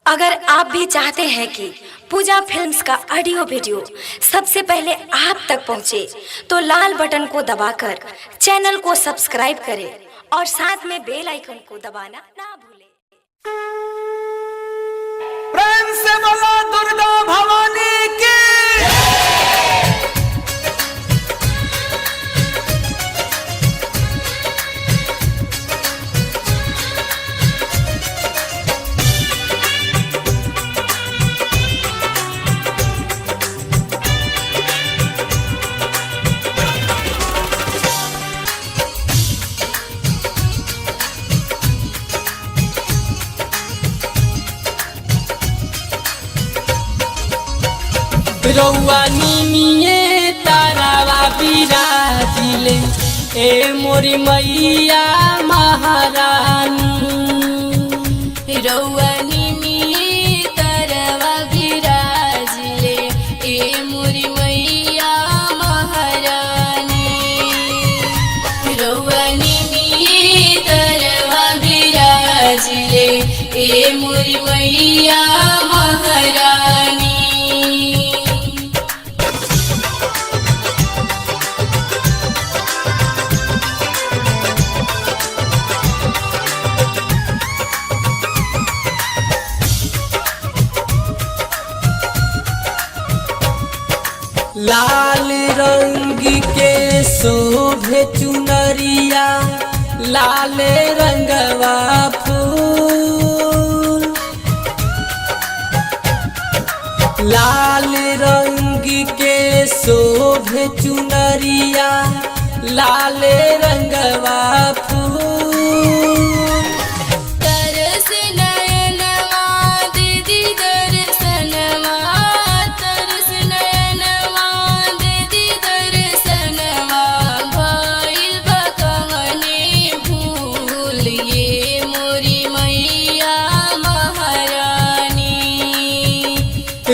अगर आप भी चाहते हैं कि पूजा फिल्म्स का ऑडियो वीडियो सबसे पहले आप तक पहुंचे, तो लाल बटन को दबाकर चैनल को सब्सक्राइब करें और साथ में बेल आइकन को दबाना ना भूलें। प्रेम से बोला दुर्गा भवानी की। रउआ निमिये तारावा बिराजिले ए मोरी मैया महारानी। रउआ निमिये तारावा बिराजिले ए मोरी मैया महारानी। रउआ निमिये तारावा बिराजिले ए मोरी मैया महारानी। लाल रंग के शोभे चुनरिया, लाल रंगवा फूल। लाल रंग के शोभे चुनरिया, लाल रंगवा फूल।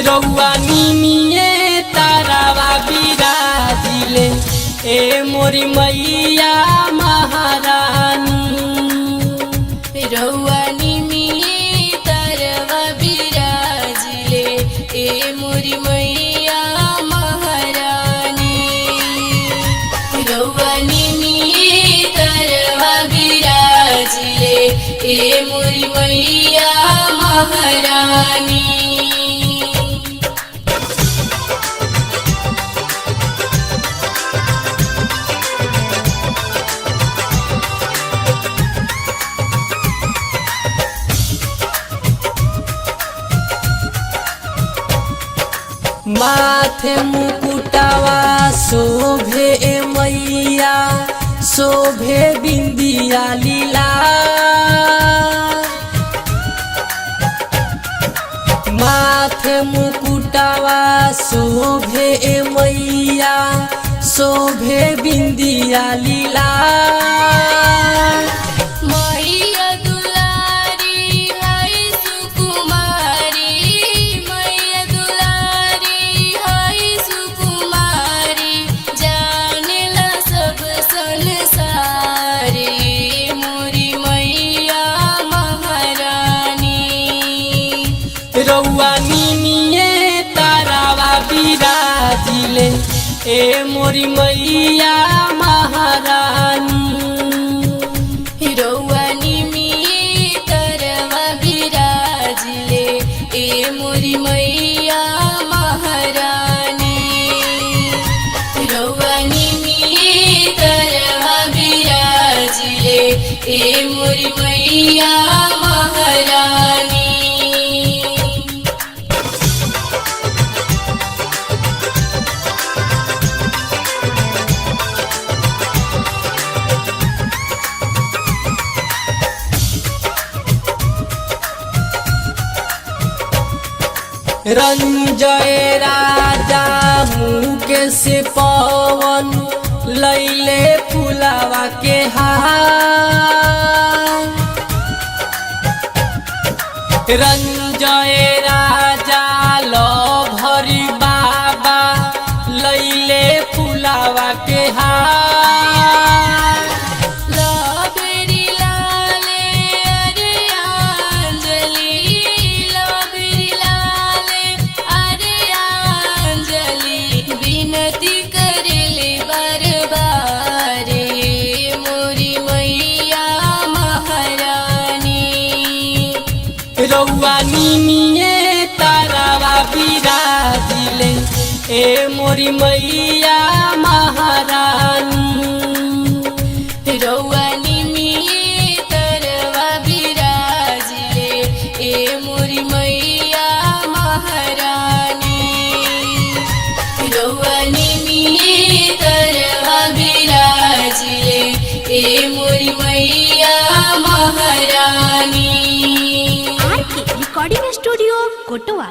रउआ निमिये तारावा बिराजिले ए मोरी मैया महारानी। रउआ निमिये तारावा बिराजिले ए मोरी मैया महारानी। रउआ निमिये तारावा बिराजिले ए मोरी मैया महारानी। माथे मुकुटावा शोभे मैया, शोभे बिंदिया लीला। माथे मुकुटावा शोभे मैया, शोभे बिंदिया लीला। रउआ निमिये तारावा बिराजिले ए मोरी मैया महारानी। रउआ निमिये तारावा बिराजिले ए मोरी मैया महारानी। रउआ निमिये तारावा बिराजिले ए मोरी मैया महारानी। रंजय राजा मुकेश पवन लैले फुलावा के हार। रंजय राजा लभरी बाबा लैले फुलावा के हार। लबेरी लाले अरे अंजलि लब ए मोरी मैया महारानी रउआ निमिये तरवा बिराजिले ए मोरी मैया महारानी रउआ निमिये तरवा बिराजिले ए मोरी मैया महारानी। आर के रिकॉर्डिंग स्टूडियो कोटवा।